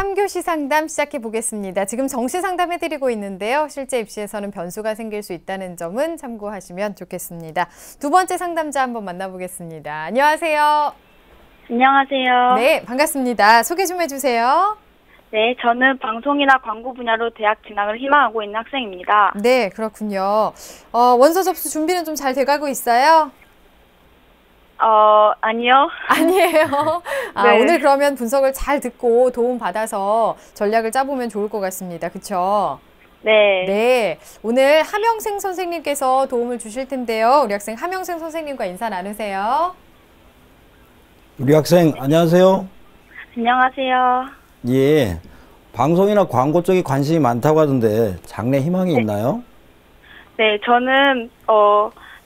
3교시 상담 시작해 보겠습니다. 지금 정시 상담해드리고 있는데요. 실제 입시에서는 변수가 생길 수 있다는 점은 참고하시면 좋겠습니다. 두 번째 상담자 한번 만나보겠습니다. 안녕하세요. 안녕하세요. 네, 반갑습니다. 소개 좀 해주세요. 네, 저는 방송이나 광고 분야로 대학 진학을 희망하고 있는 학생입니다. 네, 그렇군요. 원서 접수 준비는 좀 잘 돼가고 있어요? 아니요. 아니에요. 네. 오늘 그러면 분석을 잘 듣고 도움 받아서 전략을 짜보면 좋을 것 같습니다. 그렇죠? 네. 네. 오늘 함영생 선생님께서 도움을 주실 텐데요. 우리 학생 함영생 선생님과 인사 나누세요. 우리 학생 안녕하세요. 안녕하세요. 예, 방송이나 광고 쪽에 관심이 많다고 하던데 장래 희망이 있나요? 네, 저는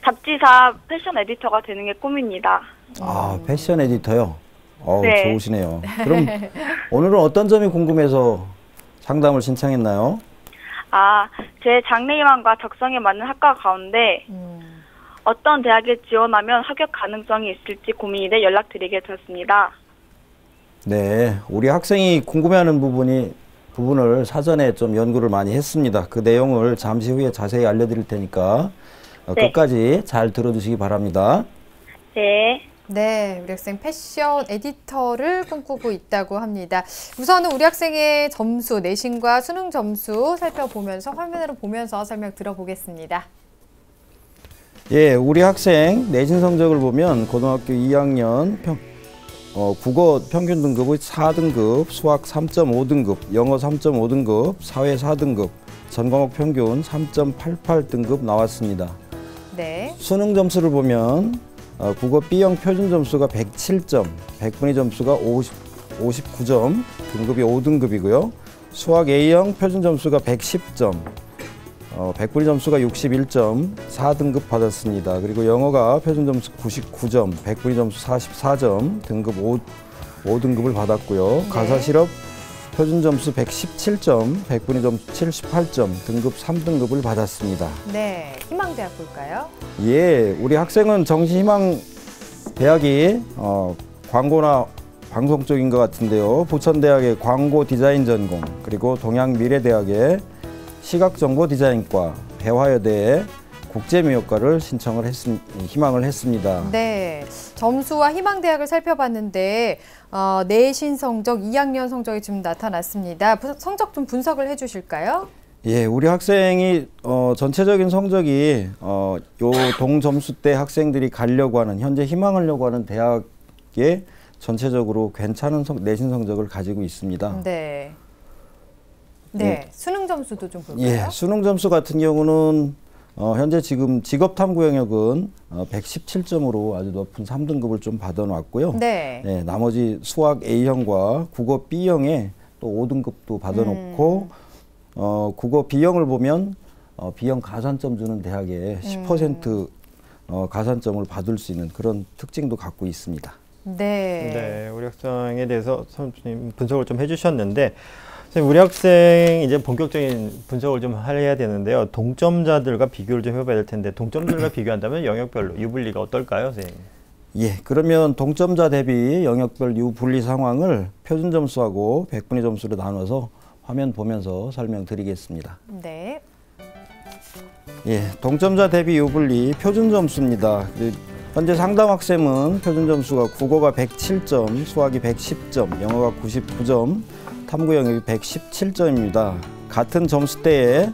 잡지사 패션 에디터가 되는 게 꿈입니다. 아, 패션 에디터요? 네. 좋으시네요. 그럼 오늘은 어떤 점이 궁금해서 상담을 신청했나요? 제 장래 희망과 적성에 맞는 학과 가운데 어떤 대학에 지원하면 합격 가능성이 있을지 고민이 돼 연락드리게 되었습니다. 네, 우리 학생이 궁금해하는 부분을 사전에 좀 연구를 많이 했습니다. 그 내용을 잠시 후에 자세히 알려드릴 테니까 네. 끝까지 잘 들어주시기 바랍니다. 네. 네, 우리 학생 패션 에디터를 꿈꾸고 있다고 합니다. 우선은 우리 학생의 점수, 내신과 수능 점수 살펴보면서 화면으로 보면서 설명 들어보겠습니다. 예, 우리 학생 내신 성적을 보면 고등학교 2학년 국어 평균 등급의 4등급, 수학 3.5등급, 영어 3.5등급, 사회 4등급, 전 과목 평균 3.88등급 나왔습니다. 네. 수능 점수를 보면 국어 B형 표준 점수가 107점, 백분위 점수가 59점, 등급이 5등급이고요. 수학 A형 표준 점수가 110점, 백분위 점수가 61점, 4등급 받았습니다. 그리고 영어가 표준 점수 99점, 백분위 점수 44점, 등급 5등급을 받았고요. 네. 가사 실업 표준 점수 117점, 백분위 점수 78점, 등급 3등급을 받았습니다. 네, 희망대학 볼까요? 예, 우리 학생은 정시희망 대학이 광고나 방송 쪽인 것 같은데요. 부천대학의 광고 디자인 전공, 그리고 동양미래대학의 시각정보 디자인과, 배화여대의 국제미역과를 희망을 했습니다. 네, 점수와 희망대학을 살펴봤는데 내신 성적, 2학년 성적이 좀 나타났습니다. 성적 좀 분석을 해주실까요? 예, 우리 학생이 전체적인 성적이 요 동점수대 학생들이 가려고 하는, 현재 희망하려고 하는 대학에 전체적으로 괜찮은 내신 성적을 가지고 있습니다. 네. 네, 수능 점수도 좀 볼까요? 예, 수능 점수 같은 경우는 현재 지금 직업탐구 영역은 117점으로 아주 높은 3등급을 좀 받아놨고요. 네. 네, 나머지 수학 A형과 국어 B형에 또 5등급도 받아놓고 국어 B형을 보면 B형 가산점 주는 대학에 10% 가산점을 받을 수 있는 그런 특징도 갖고 있습니다. 네. 네, 우리 학생에 대해서 선생님 분석을 좀 해주셨는데, 우리 학생 이제 본격적인 분석을 좀 해야 되는데요. 동점자들과 비교를 좀 해봐야 될 텐데, 동점자들과 비교한다면 영역별로 유불리가 어떨까요, 선생님? 예, 그러면 동점자 대비 영역별 유불리 상황을 표준 점수하고 백분위 점수로 나눠서 화면 보면서 설명드리겠습니다. 네. 예, 동점자 대비 유불리 표준 점수입니다. 현재 상담 학생은 표준 점수가 국어가 107점, 수학이 110점, 영어가 99점, 탐구 영역이 117점입니다. 같은 점수대에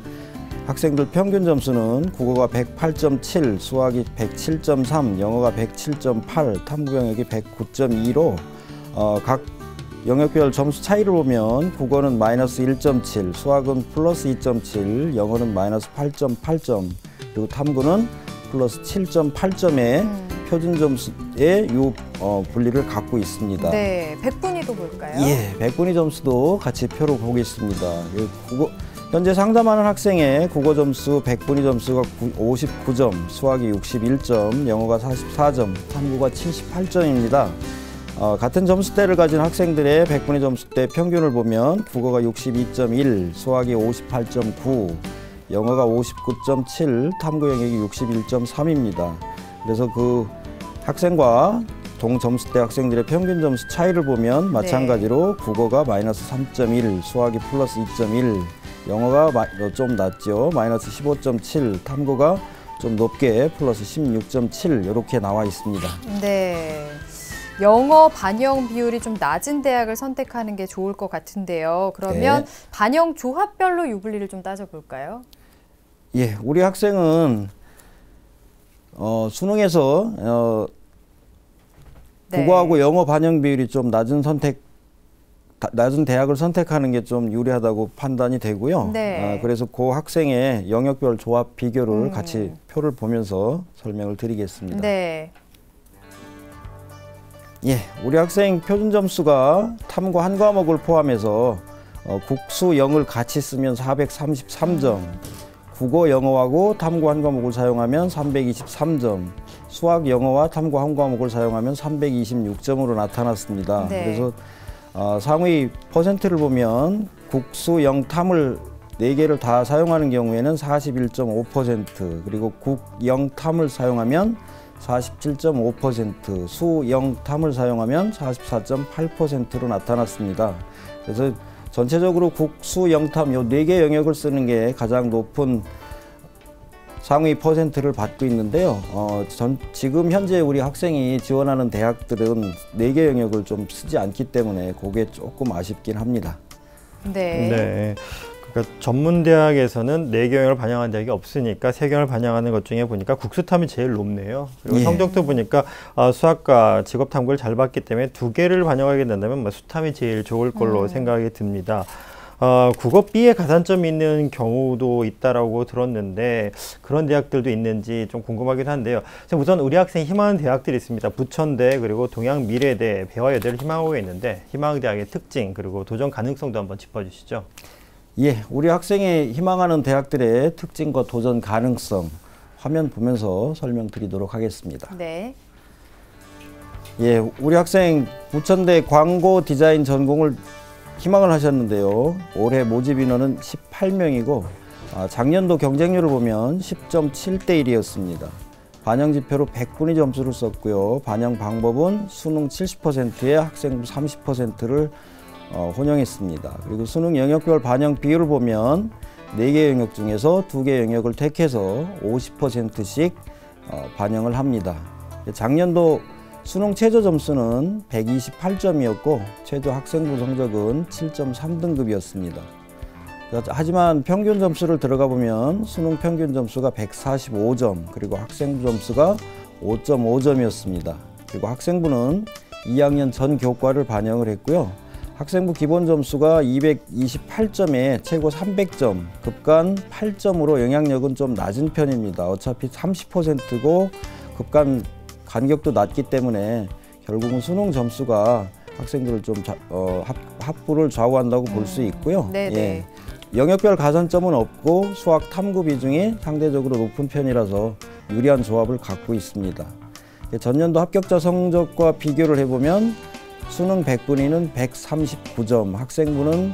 학생들 평균 점수는 국어가 108.7, 수학이 107.3, 영어가 107.8, 탐구 영역이 109.2로 각 영역별 점수 차이를 보면 국어는 마이너스 1.7, 수학은 플러스 2.7, 영어는 마이너스 8.8점, 그리고 탐구는 플러스 7.8점의 표준 점수의 분리를 갖고 있습니다. 네, 백분위도 볼까요? 예, 백분위 점수도 같이 표로 보겠습니다. 현재 상담하는 학생의 국어 점수, 백분위 점수가 59점, 수학이 61점, 영어가 44점, 탐구가 78점입니다. 같은 점수대를 가진 학생들의 백분위 점수대 평균을 보면 국어가 62.1, 수학이 58.9, 영어가 59.7, 탐구 영역이 61.3입니다. 그래서 그 학생과 동점수대 학생들의 평균 점수 차이를 보면 마찬가지로 국어가 마이너스 3.1, 수학이 플러스 2.1, 영어가 좀 낮죠. 마이너스 15.7, 탐구가 좀 높게 플러스 16.7 이렇게 나와 있습니다. 네. 영어 반영 비율이 좀 낮은 대학을 선택하는 게 좋을 것 같은데요. 그러면 반영 조합별로 유불리를 좀 따져볼까요? 예, 우리 학생은 수능에서 국어하고 영어 반영 비율이 좀 낮은 대학을 선택하는 게 좀 유리하다고 판단이 되고요. 그래서 그 학생의 영역별 조합 비교를 같이 표를 보면서 설명을 드리겠습니다. 네. 예, 우리 학생 표준 점수가 탐구 한 과목을 포함해서 국수, 영을 같이 쓰면 433점, 국어, 영어하고 탐구 한 과목을 사용하면 323점, 수학, 영어와 탐구 한 과목을 사용하면 326점으로 나타났습니다. 그래서 상위 퍼센트를 보면 국수, 영, 탐을 4개를 다 사용하는 경우에는 41.5%, 그리고 국, 영, 탐을 사용하면 47.5%, 수, 영, 탐을 사용하면 44.8%로 나타났습니다. 그래서 전체적으로 국, 수, 영, 탐 요 4개 영역을 쓰는 게 가장 높은 상위 퍼센트를 받고 있는데요. 지금 현재 우리 학생이 지원하는 대학들은 4개 영역을 좀 쓰지 않기 때문에 그게 조금 아쉽긴 합니다. 네. 그러니까 전문대학에서는 4개 영역을 반영하는 대학이 없으니까 3개를 반영하는 것 중에 보니까 국수탐이 제일 높네요. 그리고 성적도 보니까 수학과 직업탐구를 잘 봤기 때문에 2개를 반영하게 된다면 수탐이 제일 좋을 걸로 생각이 듭니다. 국어 B에 가산점이 있는 경우도 있다라고 들었는데 그런 대학들도 있는지 좀 궁금하긴 한데요. 우선 우리 학생이 희망하는 대학들이 있습니다. 부천대 그리고 동양미래대, 배화여대를 희망하고 있는데 희망대학의 특징 그리고 도전 가능성도 한번 짚어주시죠. 예, 우리 학생이 희망하는 대학들의 특징과 도전 가능성 화면 보면서 설명드리도록 하겠습니다. 네. 예, 우리 학생 부천대 광고 디자인 전공을 희망을 하셨는데요. 올해 모집 인원은 18명이고 작년도 경쟁률을 보면 10.7대 1이었습니다. 반영 지표로 100분위 점수를 썼고요. 반영 방법은 수능 70%에 학생부 30%를 혼용했습니다. 그리고 수능 영역별 반영 비율을 보면 4개 영역 중에서 2개 영역을 택해서 50%씩 반영을 합니다. 작년도 수능 최저 점수는 128점이었고 최저 학생부 성적은 7.3등급이었습니다. 하지만 평균 점수를 들어가 보면 수능 평균 점수가 145점, 그리고 학생부 점수가 5.5점이었습니다. 그리고 학생부는 2학년 전 교과를 반영을 했고요. 학생부 기본 점수가 228점에 최고 300점, 급간 8점으로 영향력은 좀 낮은 편입니다. 어차피 30%고 급간 간격도 낮기 때문에 결국은 수능 점수가 학생들을 좀 합부를 좌우한다고 볼 수 있고요. 예. 영역별 가산점은 없고 수학 탐구 비중이 상대적으로 높은 편이라서 유리한 조합을 갖고 있습니다. 전년도 합격자 성적과 비교를 해보면 수능 100분위는 139점, 학생부는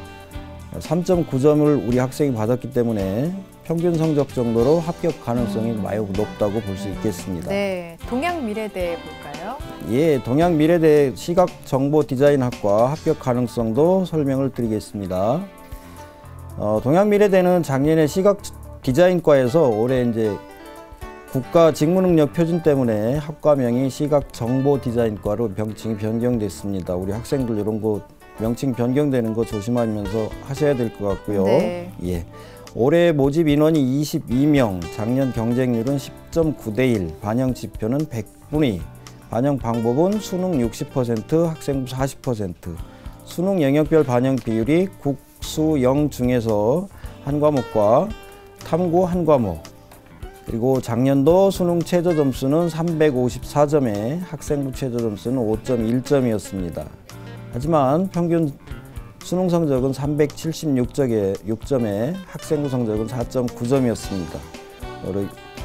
3.9점을 우리 학생이 받았기 때문에 평균 성적 정도로 합격 가능성이 매우 높다고 볼 수 있겠습니다. 네, 동양미래대 볼까요? 예, 동양미래대 시각정보디자인학과 합격 가능성도 설명을 드리겠습니다. 동양미래대는 작년에 시각디자인과에서 올해 이제 국가 직무능력 표준 때문에 학과명이 시각정보디자인과로 명칭이 변경됐습니다. 우리 학생들 이런 거 명칭 변경되는 거 조심하면서 하셔야 될 것 같고요. 네. 예. 올해 모집 인원이 22명, 작년 경쟁률은 10.9대 1, 반영 지표는 100분위, 반영 방법은 수능 60%, 학생부 40%, 수능 영역별 반영 비율이 국, 수, 영 중에서 한 과목과 탐구 한 과목, 그리고 작년도 수능 최저 점수는 354점에 학생부 최저 점수는 5.1점이었습니다. 하지만 평균 수능 성적은 376점에 학생부 성적은 4.9점이었습니다.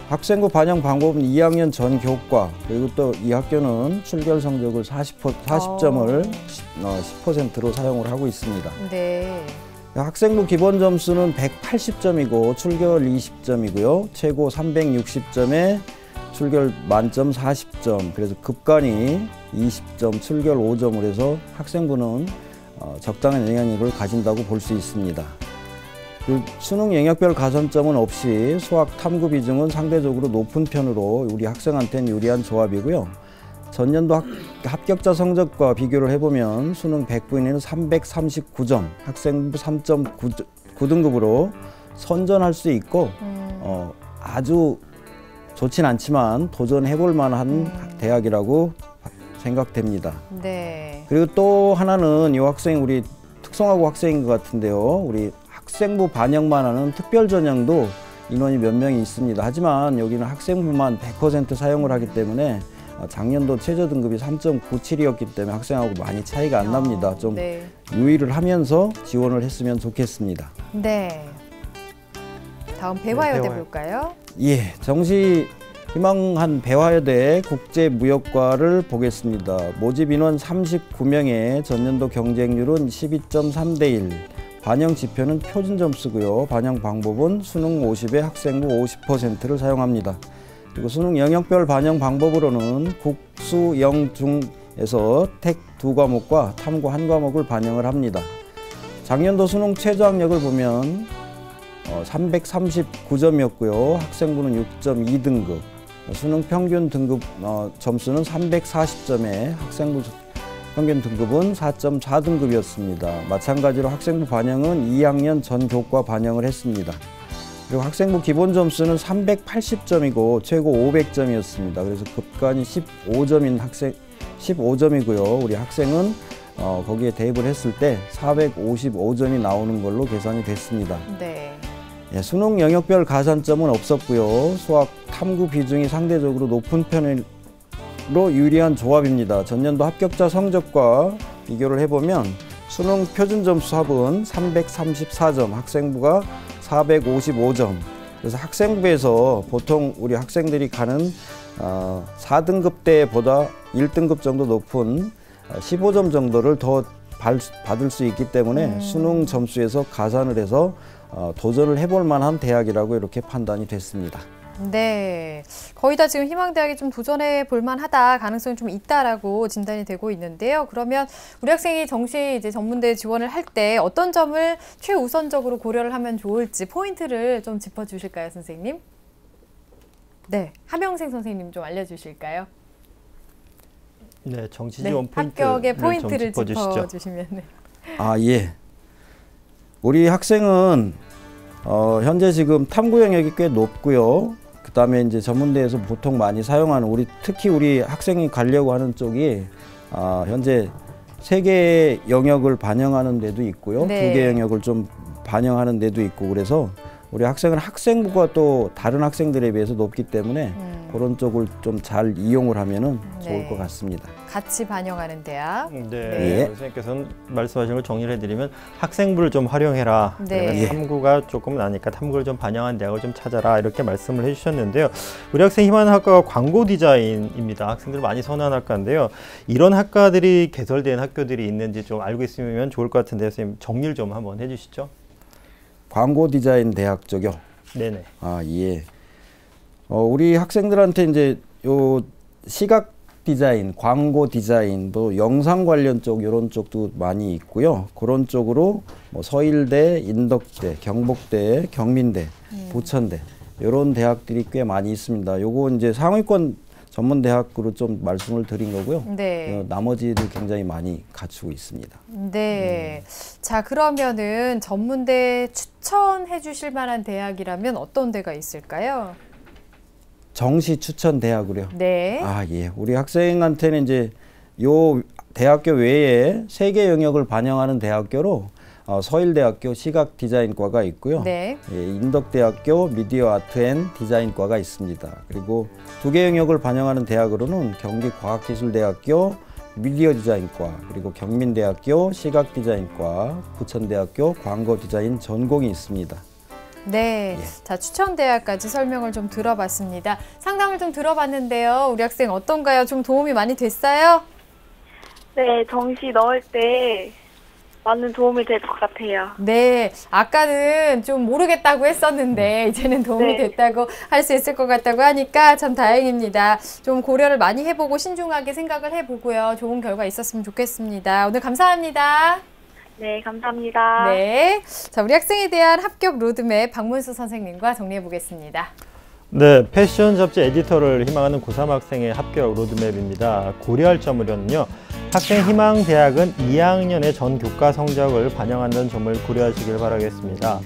학생부 반영 방법은 2학년 전 교과, 그리고 또 이 학교는 출결 성적을 40점을 10%로 사용을 하고 있습니다. 네. 학생부 기본 점수는 180점이고 출결 20점이고요. 최고 360점에 출결 만점 40점, 그래서 급간이 20점, 출결 5점을 해서 학생부는 적당한 영향력을 가진다고 볼 수 있습니다. 수능 영역별 가산점은 없이 수학 탐구 비중은 상대적으로 높은 편으로 우리 학생한테는 유리한 조합이고요. 전년도 합격자 성적과 비교를 해보면 수능 100분위는 339점, 학생부 3.9등급으로 선전할 수 있고 아주 좋진 않지만 도전해볼 만한 대학이라고 생각됩니다. 네. 그리고 또 하나는 이 학생 우리 특성화고 학생인 것 같은데요. 우리 학생부 반영만 하는 특별 전형도 인원이 몇 명이 있습니다. 하지만 여기는 학생부만 100% 사용을 하기 때문에 작년도 최저 등급이 3.97이었기 때문에 학생하고 많이 차이가 안 납니다. 좀 네. 유의를 하면서 지원을 했으면 좋겠습니다. 네. 다음 배화여대 배화. 볼까요? 예, 정시 희망한 배화여대 국제무역과를 보겠습니다. 모집 인원 39명에 전년도 경쟁률은 12.3대 1. 반영 지표는 표준 점수고요. 반영 방법은 수능 50에 학생부 50%를 사용합니다. 그리고 수능 영역별 반영 방법으로는 국수, 영, 중에서 택 2과목과 탐구 1과목을 반영을 합니다. 작년도 수능 최저학력을 보면 339점이었고요. 학생부는 6.2등급, 수능 평균 등급 점수는 340점에 학생부 평균 등급은 4.4등급이었습니다. 마찬가지로 학생부 반영은 2학년 전 교과 반영을 했습니다. 그리고 학생부 기본 점수는 380점이고 최고 500점이었습니다. 그래서 급간이 15점이고요. 우리 학생은 거기에 대입을 했을 때 455점이 나오는 걸로 계산이 됐습니다. 네. 예, 수능 영역별 가산점은 없었고요. 수학 탐구 비중이 상대적으로 높은 편으로 유리한 조합입니다. 전년도 합격자 성적과 비교를 해보면 수능 표준 점수 합은 334점, 학생부가 455점. 그래서 학생부에서 보통 우리 학생들이 가는 4등급 때보다 1등급 정도 높은 15점 정도를 더 받을 수 있기 때문에 수능 점수에서 가산을 해서 도전을 해볼 만한 대학이라고 이렇게 판단이 됐습니다. 네, 거의 다 지금 희망대학이 좀 도전해 볼 만하다, 가능성이 좀 있다라고 진단이 되고 있는데요. 그러면 우리 학생이 정시 이제 전문대 지원을 할 때 어떤 점을 최우선적으로 고려를 하면 좋을지 포인트를 좀 짚어주실까요, 선생님? 네, 하명생 선생님 좀 알려주실까요? 네, 정시 네, 지원 합격의 포인트를 포인트를 좀 짚어주시면. 네. 아, 예. 우리 학생은 현재 지금 탐구 영역이 꽤 높고요. 그다음에 이제 전문대에서 보통 많이 사용하는 특히 우리 학생이 가려고 하는 쪽이 현재 3개의 영역을 반영하는 데도 있고요. 네. 2개 영역을 좀 반영하는 데도 있고 그래서 우리 학생은 학생부가 또 다른 학생들에 비해서 높기 때문에 그런 쪽을 좀 잘 이용을 하면은 좋을 네. 것 같습니다. 같이 반영하는 대학. 네, 예. 선생님께서는 말씀하신 걸 정리를 해드리면 학생부를 좀 활용해라. 네. 그러면 탐구가 조금 나니까 탐구를 좀 반영한 대학을 좀 찾아라 이렇게 말씀을 해주셨는데요. 우리 학생 희망하는 학과가 광고 디자인입니다. 학생들 많이 선호하는 학과인데요. 이런 학과들이 개설된 학교들이 있는지 좀 알고 있으면 좋을 것 같은데 선생님 정리를 좀 한번 해주시죠. 광고 디자인 대학 쪽이요. 네네. 아, 예. 우리 학생들한테 이제 요 시각 디자인, 광고 디자인, 뭐 영상 관련 쪽 이런 쪽도 많이 있고요. 그런 쪽으로 뭐 서일대, 인덕대, 경복대, 경민대, 부천대 이런 대학들이 꽤 많이 있습니다. 요거 이제 상위권 전문 대학으로 좀 말씀을 드린 거고요. 네. 나머지도 굉장히 많이 갖추고 있습니다. 네. 자, 그러면은 전문대 추천해 주실 만한 대학이라면 어떤 데가 있을까요? 정시 추천 대학으로요. 네. 아, 예. 우리 학생한테는 이제 요 대학교 외에 3개 영역을 반영하는 대학교로 서일대학교 시각디자인과가 있고요. 네. 예, 인덕대학교 미디어 아트 앤 디자인과가 있습니다. 그리고 2개 영역을 반영하는 대학으로는 경기과학기술대학교 미디어 디자인과, 그리고 경민대학교 시각디자인과, 부천대학교 광고디자인 전공이 있습니다. 네. 예. 자, 추천 대학까지 설명을 좀 들어봤습니다. 상담을 좀 들어봤는데요. 우리 학생 어떤가요? 좀 도움이 많이 됐어요? 네, 정시 넣을 때 많은 도움이 될 것 같아요. 네, 아까는 좀 모르겠다고 했었는데 이제는 도움이 네. 됐다고 할 수 있을 것 같다고 하니까 참 다행입니다. 좀 고려를 많이 해보고 신중하게 생각을 해보고요. 좋은 결과 있었으면 좋겠습니다. 오늘 감사합니다. 네, 감사합니다. 네, 자, 우리 학생에 대한 합격 로드맵 박문수 선생님과 정리해 보겠습니다. 네, 패션 잡지 에디터를 희망하는 고3 학생의 합격 로드맵입니다. 고려할 점은요. 학생 희망 대학은 2학년의 전 교과 성적을 반영한다는 점을 고려하시길 바라겠습니다.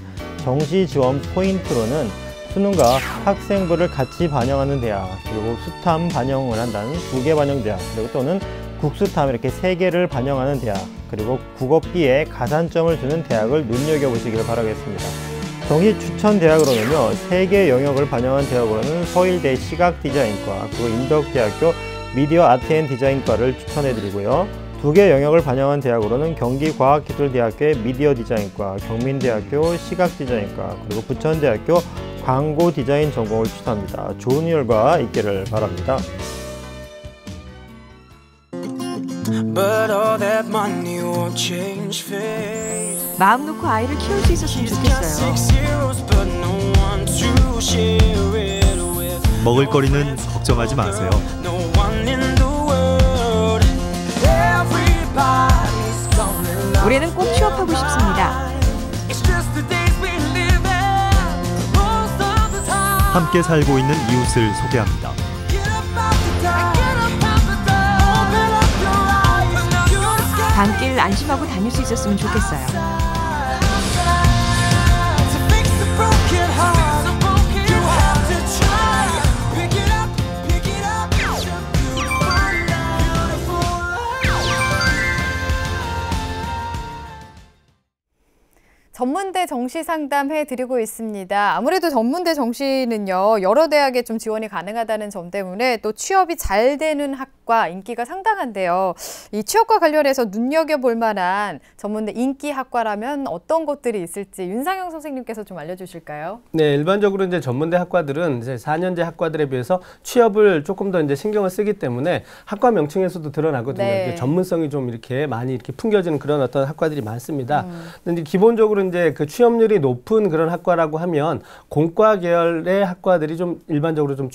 정시 지원 포인트로는 수능과 학생부를 같이 반영하는 대학, 그리고 수탐 반영을 한다는 2개 반영 대학, 그리고 또는 국수탐 이렇게 3개를 반영하는 대학, 그리고 국어 B에 가산점을 주는 대학을 눈여겨보시길 바라겠습니다. 정시 추천 대학으로는요, 3개 영역을 반영한 대학으로는 서울대 시각디자인과, 그리고 인덕대학교 미디어 아트앤디자인과를 추천해드리고요. 2개 영역을 반영한 대학으로는 경기과학기술대학교의 미디어 디자인과, 경민대학교 시각디자인과, 그리고 부천대학교 광고디자인 전공을 추천합니다. 좋은 결과 있기를 바랍니다. 마음 놓고 아이를 키울 수 있었으면 좋겠어요. 먹을거리는 걱정하지 마세요. 올해는 꼭 취업하고 싶습니다. 함께 살고 있는 이웃을 소개합니다. 밤길 안심하고 다닐 수 있었으면 좋겠어요. 전문대 정시 상담 해드리고 있습니다. 아무래도 전문대 정시는요, 여러 대학에 좀 지원이 가능하다는 점 때문에 또 취업이 잘 되는 학과 인기가 상당한데요. 이 취업과 관련해서 눈여겨볼 만한 전문대 인기 학과라면 어떤 것들이 있을지 윤상영 선생님께서 좀 알려주실까요? 네, 일반적으로 이제 전문대 학과들은 이제 4년제 학과들에 비해서 취업을 조금 더 이제 신경을 쓰기 때문에 학과 명칭에서도 드러나거든요. 네. 전문성이 좀 이렇게 많이 이렇게 풍겨지는 그런 어떤 학과들이 많습니다. 근데 이제 기본적으로 이제 그 취업률이 높은 그런 학과라고 하면 공과 계열의 학과들이 좀 일반적으로 좀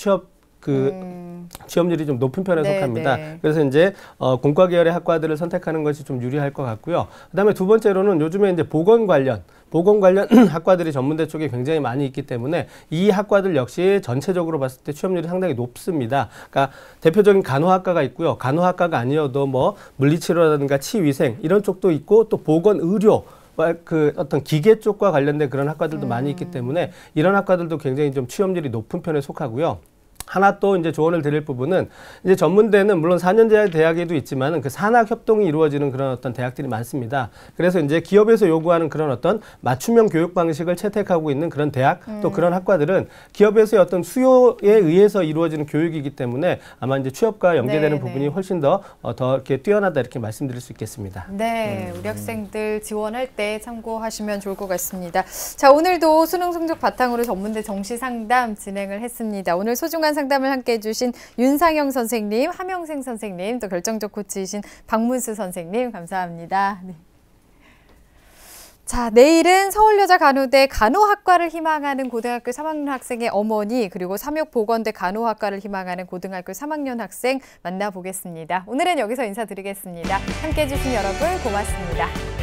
취업률이 좀 높은 편에 네, 속합니다. 네. 그래서 이제 공과 계열의 학과들을 선택하는 것이 좀 유리할 것 같고요. 그다음에 두 번째로는 요즘에 이제 보건 관련 학과들이 전문대 쪽에 굉장히 많이 있기 때문에 이 학과들 역시 전체적으로 봤을 때 취업률이 상당히 높습니다. 그러니까 대표적인 간호학과가 있고요. 간호학과가 아니어도 뭐 물리치료라든가 치위생 이런 쪽도 있고 또 보건의료 그 어떤 기계 쪽과 관련된 그런 학과들도 많이 있기 때문에 이런 학과들도 굉장히 좀 취업률이 높은 편에 속하고요. 하나 또 이제 조언을 드릴 부분은 이제 전문대는 물론 4년제 대학에도 있지만은 그 산학 협동이 이루어지는 그런 어떤 대학들이 많습니다. 그래서 이제 기업에서 요구하는 그런 어떤 맞춤형 교육 방식을 채택하고 있는 그런 대학 또 그런 학과들은 기업에서의 어떤 수요에 의해서 이루어지는 교육이기 때문에 아마 이제 취업과 연계되는 부분이 훨씬 더 이렇게 뛰어나다 이렇게 말씀드릴 수 있겠습니다. 네, 우리 학생들 지원할 때 참고하시면 좋을 것 같습니다. 자, 오늘도 수능 성적 바탕으로 전문대 정시 상담 진행을 했습니다. 오늘 소중한 상담을 함께 해주신 윤상영 선생님, 함영생 선생님, 또 결정적 코치이신 박문수 선생님 감사합니다. 네. 자, 내일은 서울여자간호대 간호학과를 희망하는 고등학교 3학년 학생의 어머니, 그리고 삼육보건대 간호학과를 희망하는 고등학교 3학년 학생 만나보겠습니다. 오늘은 여기서 인사드리겠습니다. 함께해 주신 여러분 고맙습니다.